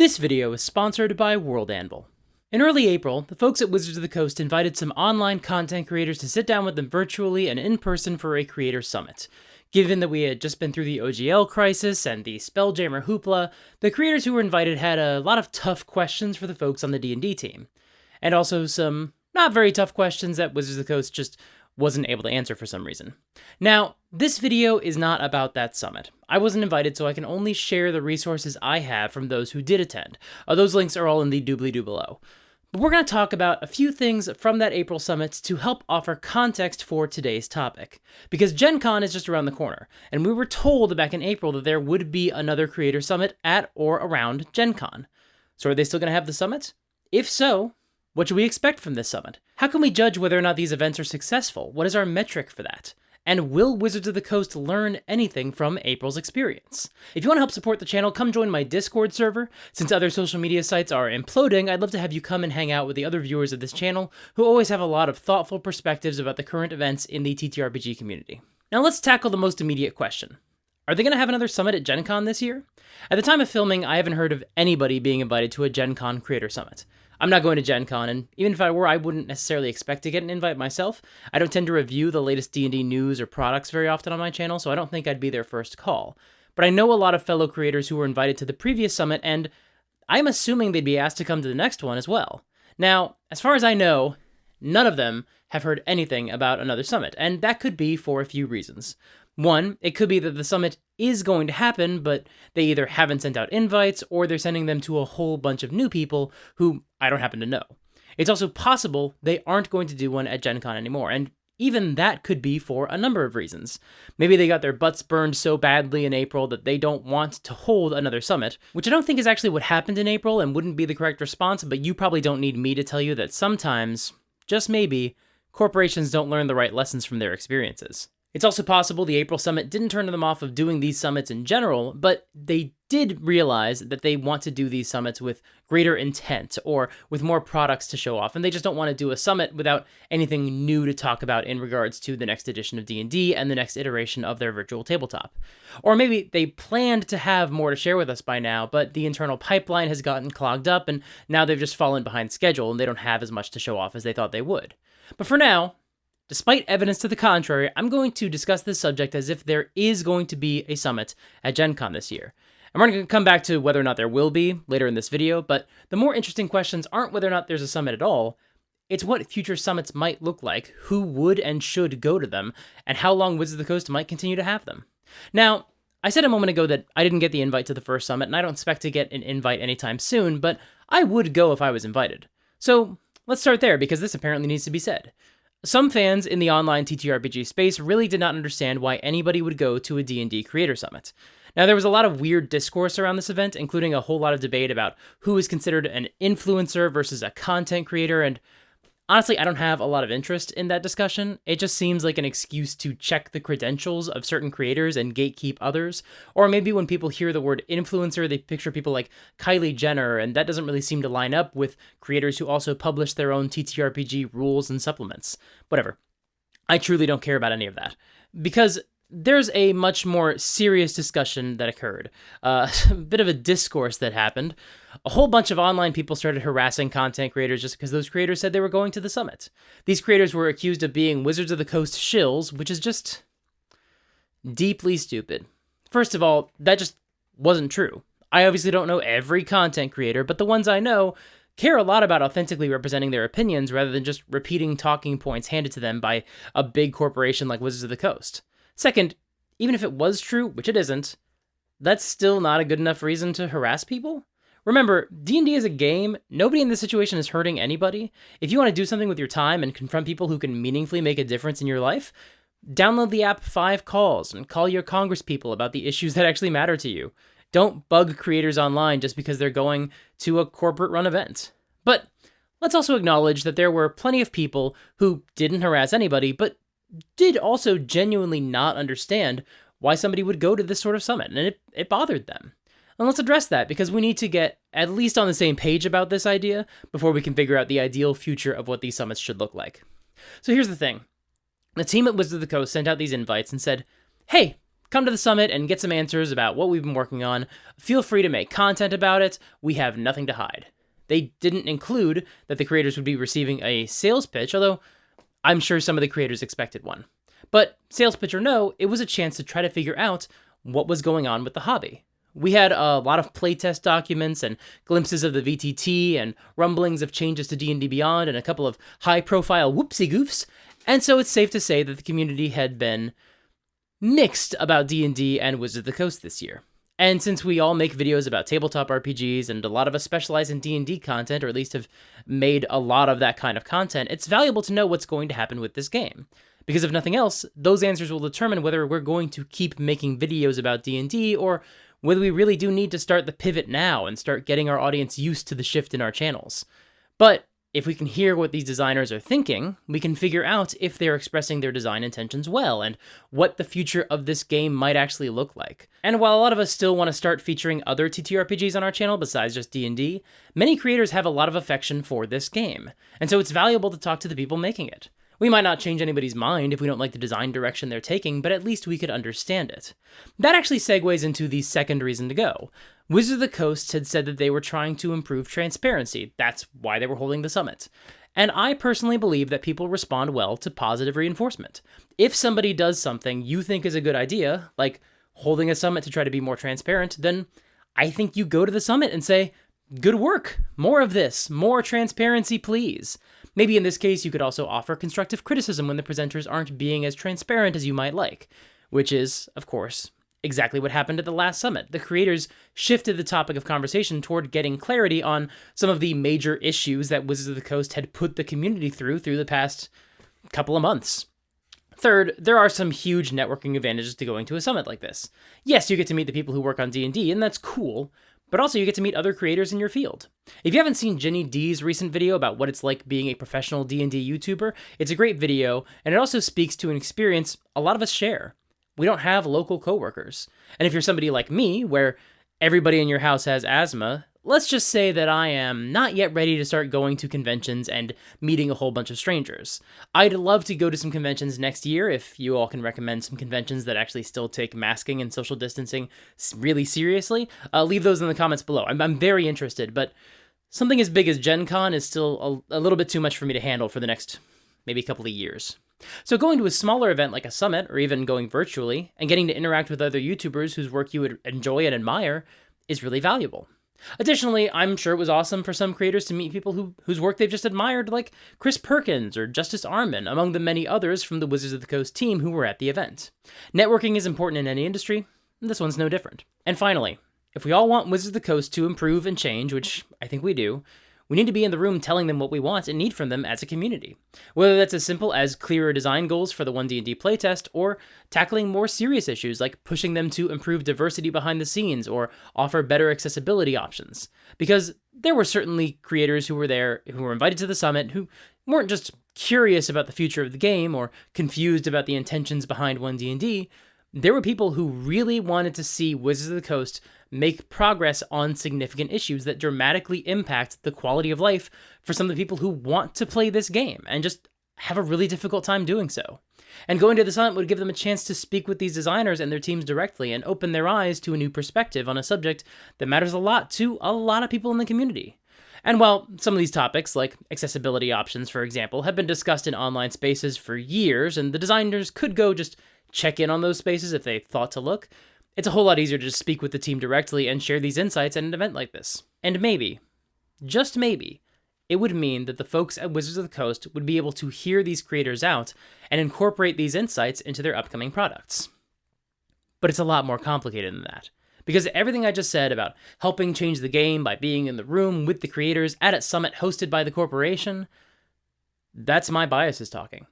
This video is sponsored by World Anvil. In early April, the folks at Wizards of the Coast invited some online content creators to sit down with them virtually and in person for a Creator Summit. Given that we had just been through the OGL crisis and the Spelljammer hoopla, the creators who were invited had a lot of tough questions for the folks on the D&D team. And also some not very tough questions that Wizards of the Coast just wasn't able to answer for some reason. Now, this video is not about that summit. I wasn't invited, so I can only share the resources I have from those who did attend. Those links are all in the doobly-doo below. But we're going to talk about a few things from that April summit to help offer context for today's topic. Because GenCon is just around the corner, and we were told back in April that there would be another Creator Summit at or around GenCon. So are they still going to have the summit? If so, what should we expect from this summit? How can we judge whether or not these events are successful? What is our metric for that? And will Wizards of the Coast learn anything from April's experience? If you want to help support the channel, come join my Discord server. Since other social media sites are imploding, I'd love to have you come and hang out with the other viewers of this channel who always have a lot of thoughtful perspectives about the current events in the TTRPG community. Now let's tackle the most immediate question. Are they going to have another summit at GenCon this year? At the time of filming, I haven't heard of anybody being invited to a GenCon Creator Summit. I'm not going to GenCon, and even if I were, I wouldn't necessarily expect to get an invite myself. I don't tend to review the latest D&D news or products very often on my channel, so I don't think I'd be their first call. But I know a lot of fellow creators who were invited to the previous summit, and I'm assuming they'd be asked to come to the next one as well. Now, as far as I know, none of them have heard anything about another summit, and that could be for a few reasons. One, it could be that the summit is going to happen, but they either haven't sent out invites or they're sending them to a whole bunch of new people who I don't happen to know. It's also possible they aren't going to do one at GenCon anymore, and even that could be for a number of reasons. Maybe they got their butts burned so badly in April that they don't want to hold another summit, which I don't think is actually what happened in April and wouldn't be the correct response, but you probably don't need me to tell you that sometimes, just maybe, corporations don't learn the right lessons from their experiences. It's also possible the April summit didn't turn them off of doing these summits in general, but they did realize that they want to do these summits with greater intent or with more products to show off, and they just don't want to do a summit without anything new to talk about in regards to the next edition of D&D and the next iteration of their virtual tabletop. Or maybe they planned to have more to share with us by now, but the internal pipeline has gotten clogged up, and now they've just fallen behind schedule, and they don't have as much to show off as they thought they would. But for now, despite evidence to the contrary, I'm going to discuss this subject as if there is going to be a summit at GenCon this year. And we're going to come back to whether or not there will be later in this video, but the more interesting questions aren't whether or not there's a summit at all, it's what future summits might look like, who would and should go to them, and how long Wizards of the Coast might continue to have them. Now, I said a moment ago that I didn't get the invite to the first summit, and I don't expect to get an invite anytime soon, but I would go if I was invited. So let's start there, because this apparently needs to be said. Some fans in the online TTRPG space really did not understand why anybody would go to a D&D Creator Summit. Now, there was a lot of weird discourse around this event, including a whole lot of debate about who is considered an influencer versus a content creator, and honestly, I don't have a lot of interest in that discussion. It just seems like an excuse to check the credentials of certain creators and gatekeep others. Or maybe when people hear the word influencer, they picture people like Kylie Jenner, and that doesn't really seem to line up with creators who also publish their own TTRPG rules and supplements. Whatever. I truly don't care about any of that. Because there's a much more serious discussion that occurred. A bit of a discourse that happened. A whole bunch of online people started harassing content creators just because those creators said they were going to the summit. These creators were accused of being Wizards of the Coast shills, which is just deeply stupid. First of all, that just wasn't true. I obviously don't know every content creator, but the ones I know care a lot about authentically representing their opinions rather than just repeating talking points handed to them by a big corporation like Wizards of the Coast. Second, even if it was true, which it isn't, that's still not a good enough reason to harass people. Remember, D&D is a game. Nobody in this situation is hurting anybody. If you want to do something with your time and confront people who can meaningfully make a difference in your life, download the app 5 Calls and call your congresspeople about the issues that actually matter to you. Don't bug creators online just because they're going to a corporate-run event. But let's also acknowledge that there were plenty of people who didn't harass anybody, but did also genuinely not understand why somebody would go to this sort of summit, and it bothered them. And let's address that, because we need to get at least on the same page about this idea before we can figure out the ideal future of what these summits should look like. So here's the thing. The team at Wizards of the Coast sent out these invites and said, hey, come to the summit and get some answers about what we've been working on. Feel free to make content about it. We have nothing to hide. They didn't include that the creators would be receiving a sales pitch, although I'm sure some of the creators expected one. But sales pitch or no, it was a chance to try to figure out what was going on with the hobby. We had a lot of playtest documents and glimpses of the VTT and rumblings of changes to D&D Beyond and a couple of high-profile whoopsie-goofs, and so it's safe to say that the community had been mixed about D&D and Wizards of the Coast this year. And since we all make videos about tabletop RPGs and a lot of us specialize in D&D content, or at least have made a lot of that kind of content, it's valuable to know what's going to happen with this game. Because if nothing else, those answers will determine whether we're going to keep making videos about D&D or whether we really do need to start the pivot now and start getting our audience used to the shift in our channels. But if we can hear what these designers are thinking, we can figure out if they're expressing their design intentions well and what the future of this game might actually look like. And while a lot of us still want to start featuring other TTRPGs on our channel besides just D&D, many creators have a lot of affection for this game, and so it's valuable to talk to the people making it. We might not change anybody's mind if we don't like the design direction they're taking, but at least we could understand it. That actually segues into the second reason to go. Wizards of the Coast had said that they were trying to improve transparency. That's why they were holding the summit. And I personally believe that people respond well to positive reinforcement. If somebody does something you think is a good idea, like holding a summit to try to be more transparent, then I think you go to the summit and say, "Good work, more of this, more transparency, please." Maybe in this case, you could also offer constructive criticism when the presenters aren't being as transparent as you might like, which is, of course, exactly what happened at the last summit. The creators shifted the topic of conversation toward getting clarity on some of the major issues that Wizards of the Coast had put the community through the past couple of months. Third, there are some huge networking advantages to going to a summit like this. Yes, you get to meet the people who work on D&D, and that's cool, but also you get to meet other creators in your field. If you haven't seen Jenny D's recent video about what it's like being a professional D&D YouTuber, it's a great video, and it also speaks to an experience a lot of us share. We don't have local coworkers. And if you're somebody like me, where everybody in your house has asthma, let's just say that I am not yet ready to start going to conventions and meeting a whole bunch of strangers. I'd love to go to some conventions next year if you all can recommend some conventions that actually still take masking and social distancing really seriously. Leave those in the comments below. I'm very interested, but something as big as GenCon is still a little bit too much for me to handle for the next maybe couple of years. So going to a smaller event like a summit, or even going virtually, and getting to interact with other YouTubers whose work you would enjoy and admire is really valuable. Additionally, I'm sure it was awesome for some creators to meet people whose work they've just admired, like Chris Perkins or Justice Arman, among the many others from the Wizards of the Coast team who were at the event. Networking is important in any industry, and this one's no different. And finally, if we all want Wizards of the Coast to improve and change, which I think we do, we need to be in the room telling them what we want and need from them as a community. Whether that's as simple as clearer design goals for the 1D&D playtest, or tackling more serious issues like pushing them to improve diversity behind the scenes or offer better accessibility options. Because there were certainly creators who were invited to the summit who weren't just curious about the future of the game or confused about the intentions behind 1D&D. There were people who really wanted to see Wizards of the Coast make progress on significant issues that dramatically impact the quality of life for some of the people who want to play this game and just have a really difficult time doing so. And going to the summit would give them a chance to speak with these designers and their teams directly and open their eyes to a new perspective on a subject that matters a lot to a lot of people in the community. And while some of these topics, like accessibility options, for example, have been discussed in online spaces for years, and the designers could go just check in on those spaces if they thought to look, it's a whole lot easier to just speak with the team directly and share these insights at an event like this. And maybe, just maybe, it would mean that the folks at Wizards of the Coast would be able to hear these creators out and incorporate these insights into their upcoming products. But it's a lot more complicated than that. Because everything I just said about helping change the game by being in the room with the creators at a summit hosted by the corporation, that's my biases talking.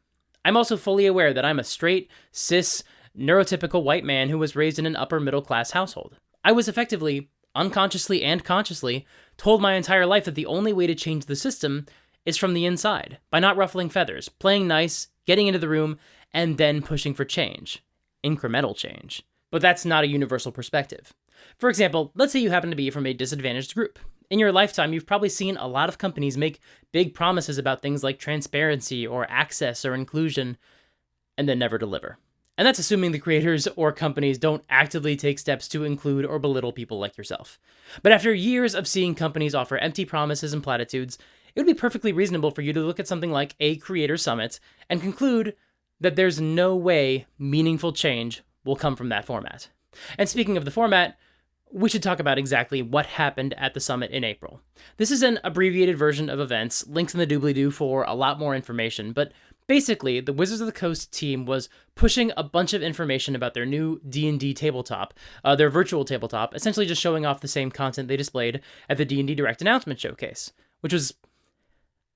I'm also fully aware that I'm a straight, cis, neurotypical white man who was raised in an upper middle class household. I was effectively, unconsciously and consciously, told my entire life that the only way to change the system is from the inside, by not ruffling feathers, playing nice, getting into the room, and then pushing for change. Incremental change. But that's not a universal perspective. For example, let's say you happen to be from a disadvantaged group. In your lifetime, you've probably seen a lot of companies make big promises about things like transparency or access or inclusion, and then never deliver. And that's assuming the creators or companies don't actively take steps to include or belittle people like yourself. But after years of seeing companies offer empty promises and platitudes, it would be perfectly reasonable for you to look at something like a Creator Summit and conclude that there's no way meaningful change will come from that format. And speaking of the format, we should talk about exactly what happened at the summit in April. This is an abbreviated version of events, links in the doobly-doo for a lot more information, but basically, the Wizards of the Coast team was pushing a bunch of information about their new D&D tabletop, their virtual tabletop, essentially just showing off the same content they displayed at the D&D Direct Announcement Showcase, which was,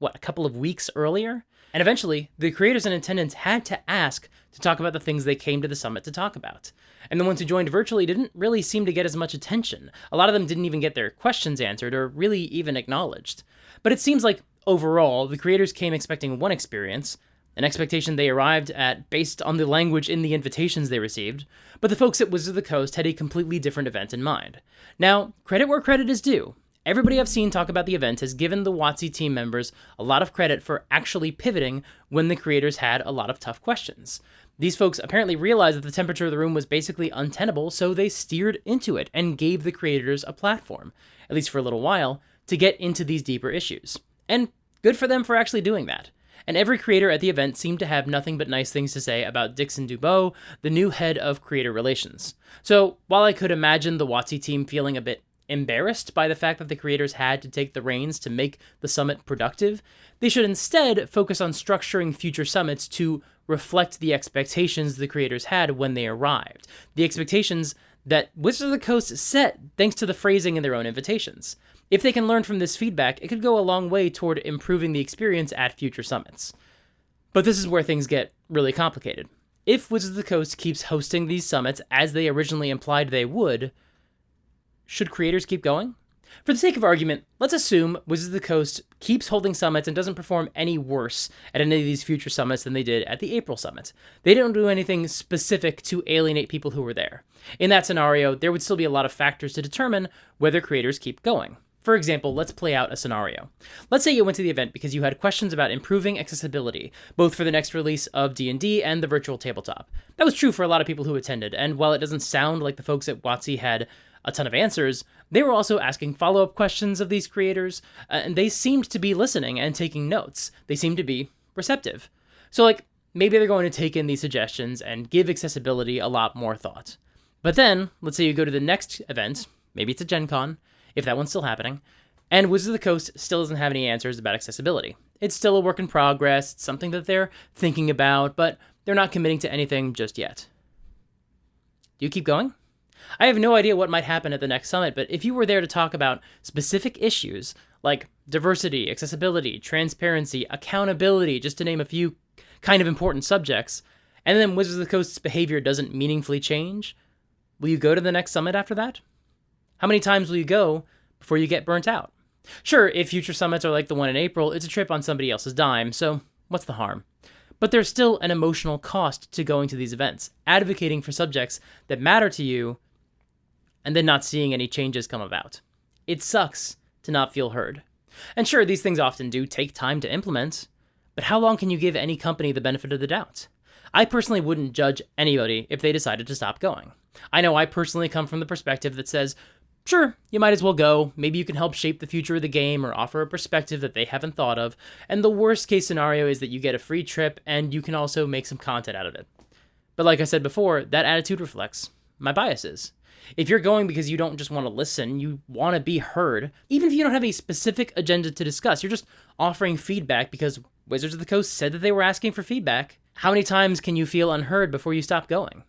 a couple of weeks earlier? And eventually, the creators in attendance had to ask to talk about the things they came to the summit to talk about. And the ones who joined virtually didn't really seem to get as much attention. A lot of them didn't even get their questions answered or really even acknowledged. But it seems like, overall, the creators came expecting one experience, an expectation they arrived at based on the language in the invitations they received, but the folks at Wizards of the Coast had a completely different event in mind. Now, credit where credit is due. Everybody I've seen talk about the event has given the WotC team members a lot of credit for actually pivoting when the creators had a lot of tough questions. These folks apparently realized that the temperature of the room was basically untenable, so they steered into it and gave the creators a platform, at least for a little while, to get into these deeper issues. And good for them for actually doing that. And every creator at the event seemed to have nothing but nice things to say about Dixon Dubois, the new head of creator relations. So while I could imagine the WotC team feeling a bit embarrassed by the fact that the creators had to take the reins to make the summit productive, they should instead focus on structuring future summits to reflect the expectations the creators had when they arrived. The expectations that Wizards of the Coast set thanks to the phrasing in their own invitations. If they can learn from this feedback, it could go a long way toward improving the experience at future summits. But this is where things get really complicated. If Wizards of the Coast keeps hosting these summits as they originally implied they would, should creators keep going? For the sake of argument, let's assume Wizards of the Coast keeps holding summits and doesn't perform any worse at any of these future summits than they did at the April summit. They don't do anything specific to alienate people who were there. In that scenario, there would still be a lot of factors to determine whether creators keep going. For example, let's play out a scenario. Let's say you went to the event because you had questions about improving accessibility, both for the next release of D&D and the virtual tabletop. That was true for a lot of people who attended, and while it doesn't sound like the folks at WotC had a ton of answers, they were also asking follow-up questions of these creators, and they seemed to be listening and taking notes. They seemed to be receptive. So, maybe they're going to take in these suggestions and give accessibility a lot more thought. But then, let's say you go to the next event, maybe it's a GenCon, if that one's still happening, and Wizards of the Coast still doesn't have any answers about accessibility. It's still a work in progress, it's something that they're thinking about, but they're not committing to anything just yet. Do you keep going? I have no idea what might happen at the next summit, but if you were there to talk about specific issues like diversity, accessibility, transparency, accountability, just to name a few kind of important subjects, and then Wizards of the Coast's behavior doesn't meaningfully change, will you go to the next summit after that? How many times will you go before you get burnt out? Sure, if future summits are like the one in April, it's a trip on somebody else's dime, so what's the harm? But there's still an emotional cost to going to these events, advocating for subjects that matter to you, and then not seeing any changes come about. It sucks to not feel heard. And sure, these things often do take time to implement, but how long can you give any company the benefit of the doubt? I personally wouldn't judge anybody if they decided to stop going. I know I personally come from the perspective that says, sure, you might as well go, maybe you can help shape the future of the game or offer a perspective that they haven't thought of, and the worst case scenario is that you get a free trip and you can also make some content out of it. But like I said before, that attitude reflects my biases. If you're going because you don't just want to listen, you want to be heard, even if you don't have a specific agenda to discuss, you're just offering feedback because Wizards of the Coast said that they were asking for feedback, how many times can you feel unheard before you stop going?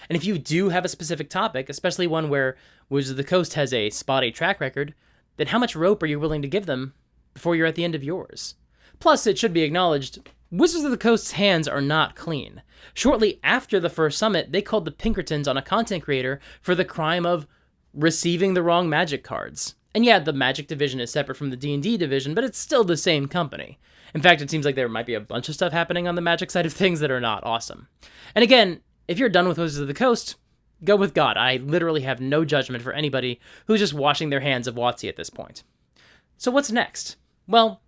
And if you do have a specific topic, especially one where Wizards of the Coast has a spotty track record, then how much rope are you willing to give them before you're at the end of yours? Plus, it should be acknowledged, Wizards of the Coast's hands are not clean. Shortly after the first summit, they called the Pinkertons on a content creator for the crime of receiving the wrong Magic cards. And yeah, the Magic division is separate from the D&D division, but it's still the same company. In fact, it seems like there might be a bunch of stuff happening on the Magic side of things that are not awesome. And again, if you're done with Wizards of the Coast, go with God. I literally have no judgment for anybody who's just washing their hands of WotC at this point. So what's next? Well,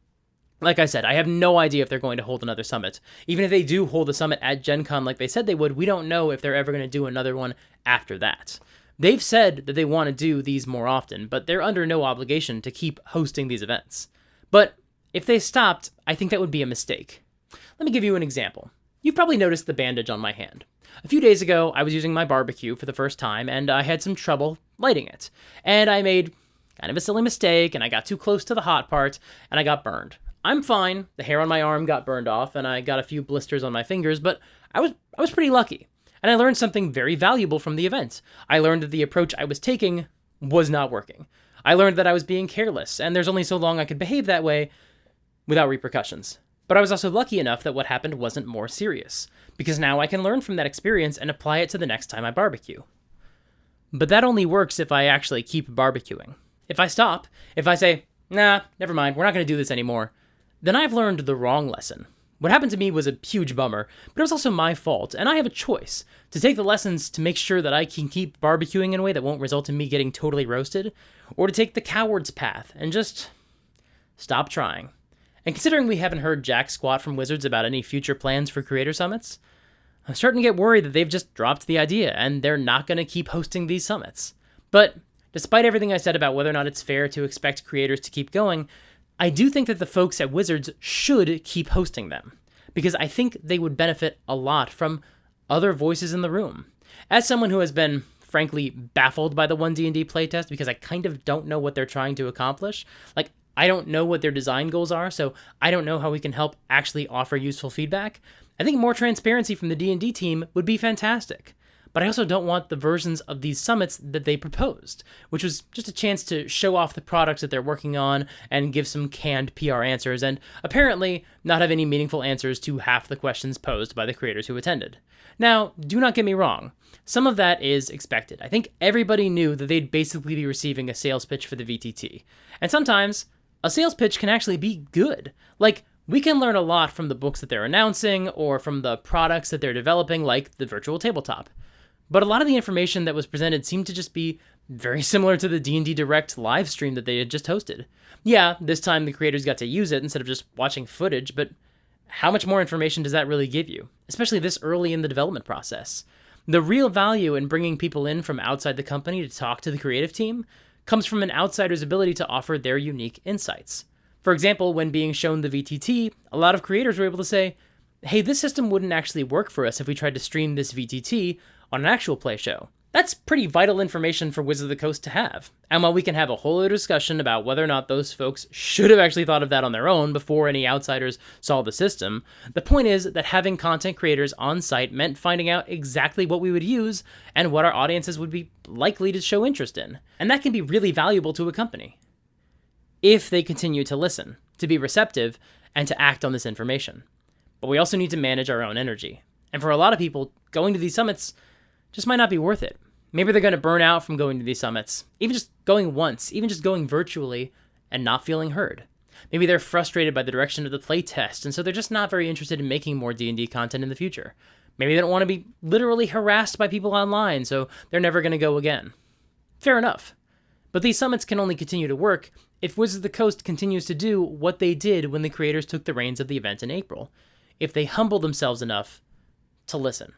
Like I said, I have no idea if they're going to hold another summit. Even if they do hold a summit at GenCon like they said they would, we don't know if they're ever going to do another one after that. They've said that they want to do these more often, but they're under no obligation to keep hosting these events. But if they stopped, I think that would be a mistake. Let me give you an example. You've probably noticed the bandage on my hand. A few days ago, I was using my barbecue for the first time, and I had some trouble lighting it. And I made kind of a silly mistake, and I got too close to the hot part, and I got burned. I'm fine. The hair on my arm got burned off, and I got a few blisters on my fingers, but I was pretty lucky. And I learned something very valuable from the event. I learned that the approach I was taking was not working. I learned that I was being careless, and there's only so long I could behave that way without repercussions. But I was also lucky enough that what happened wasn't more serious, because now I can learn from that experience and apply it to the next time I barbecue. But that only works if I actually keep barbecuing. If I stop, if I say, nah, never mind, we're not going to do this anymore, then I've learned the wrong lesson. What happened to me was a huge bummer, but it was also my fault, and I have a choice to take the lessons to make sure that I can keep barbecuing in a way that won't result in me getting totally roasted, or to take the coward's path and just stop trying. And considering we haven't heard jack squat from Wizards about any future plans for Creator Summits, I'm starting to get worried that they've just dropped the idea and they're not going to keep hosting these summits. But despite everything I said about whether or not it's fair to expect creators to keep going, I do think that the folks at Wizards should keep hosting them, because I think they would benefit a lot from other voices in the room. As someone who has been, frankly, baffled by the 1D&D playtest because I kind of don't know what they're trying to accomplish, I don't know what their design goals are, so I don't know how we can help actually offer useful feedback. I think more transparency from the D&D team would be fantastic. But I also don't want the versions of these summits that they proposed, which was just a chance to show off the products that they're working on and give some canned PR answers, and apparently not have any meaningful answers to half the questions posed by the creators who attended. Now, do not get me wrong. Some of that is expected. I think everybody knew that they'd basically be receiving a sales pitch for the VTT. And sometimes a sales pitch can actually be good. We can learn a lot from the books that they're announcing or from the products that they're developing, like the virtual tabletop. But a lot of the information that was presented seemed to just be very similar to the D&D Direct live stream that they had just hosted. Yeah, this time the creators got to use it instead of just watching footage, but how much more information does that really give you, especially this early in the development process? The real value in bringing people in from outside the company to talk to the creative team comes from an outsider's ability to offer their unique insights. For example, when being shown the VTT, a lot of creators were able to say, hey, this system wouldn't actually work for us if we tried to stream this VTT on an actual play show. That's pretty vital information for Wizards of the Coast to have. And while we can have a whole other discussion about whether or not those folks should have actually thought of that on their own before any outsiders saw the system, the point is that having content creators on site meant finding out exactly what we would use and what our audiences would be likely to show interest in. And that can be really valuable to a company, if they continue to listen, to be receptive, and to act on this information. But we also need to manage our own energy. And for a lot of people, going to these summits just might not be worth it. Maybe they're going to burn out from going to these summits, even just going once, even just going virtually and not feeling heard. Maybe they're frustrated by the direction of the playtest, and so they're just not very interested in making more D&D content in the future. Maybe they don't want to be literally harassed by people online, so they're never going to go again. Fair enough. But these summits can only continue to work if Wizards of the Coast continues to do what they did when the creators took the reins of the event in April, if they humble themselves enough to listen.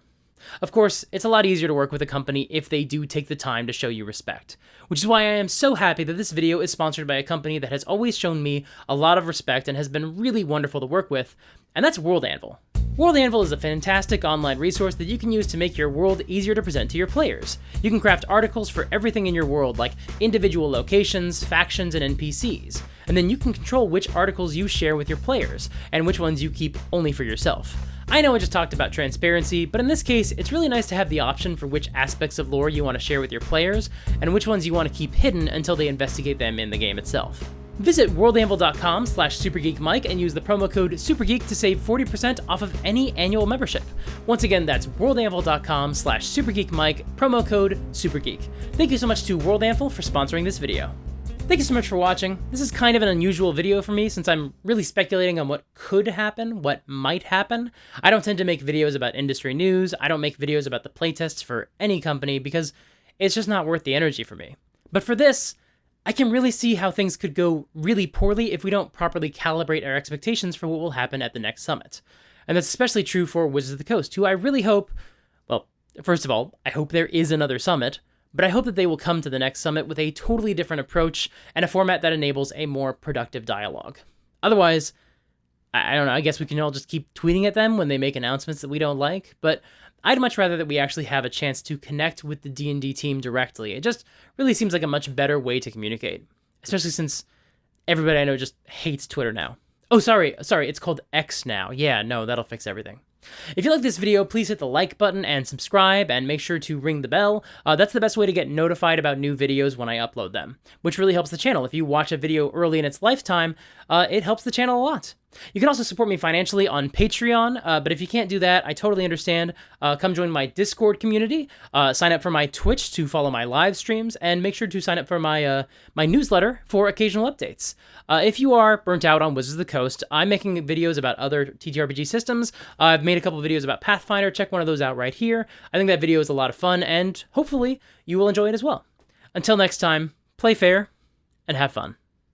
Of course, it's a lot easier to work with a company if they do take the time to show you respect, which is why I am so happy that this video is sponsored by a company that has always shown me a lot of respect and has been really wonderful to work with, and that's World Anvil. World Anvil is a fantastic online resource that you can use to make your world easier to present to your players. You can craft articles for everything in your world, like individual locations, factions, and NPCs, and then you can control which articles you share with your players, and which ones you keep only for yourself. I know I just talked about transparency, but in this case, it's really nice to have the option for which aspects of lore you want to share with your players, and which ones you want to keep hidden until they investigate them in the game itself. Visit worldanvil.com/supergeekmike and use the promo code SUPERGEEK to save 40% off of any annual membership. Once again, that's worldanvil.com/supergeekmike, promo code SUPERGEEK. Thank you so much to World Anvil for sponsoring this video. Thank you so much for watching. This is kind of an unusual video for me since I'm really speculating on what could happen, what might happen. I don't tend to make videos about industry news. I don't make videos about the playtests for any company because it's just not worth the energy for me. But for this, I can really see how things could go really poorly if we don't properly calibrate our expectations for what will happen at the next summit. And that's especially true for Wizards of the Coast, who I really hope, well, first of all, I hope there is another summit, but I hope that they will come to the next summit with a totally different approach and a format that enables a more productive dialogue. Otherwise, I don't know, I guess we can all just keep tweeting at them when they make announcements that we don't like, but I'd much rather that we actually have a chance to connect with the D&D team directly. It just really seems like a much better way to communicate, especially since everybody I know just hates Twitter now. Oh, sorry, it's called X now. Yeah, no, that'll fix everything. If you like this video, please hit the like button and subscribe, and make sure to ring the bell. That's the best way to get notified about new videos when I upload them, which really helps the channel. If you watch a video early in its lifetime, it helps the channel a lot. You can also support me financially on Patreon, but if you can't do that, I totally understand. Come join my Discord community, sign up for my Twitch to follow my live streams, and make sure to sign up for my my newsletter for occasional updates. If you are burnt out on Wizards of the Coast, I'm making videos about other TTRPG systems. I've made a couple videos about Pathfinder. Check one of those out right here. I think that video is a lot of fun, and hopefully you will enjoy it as well. Until next time, play fair and have fun.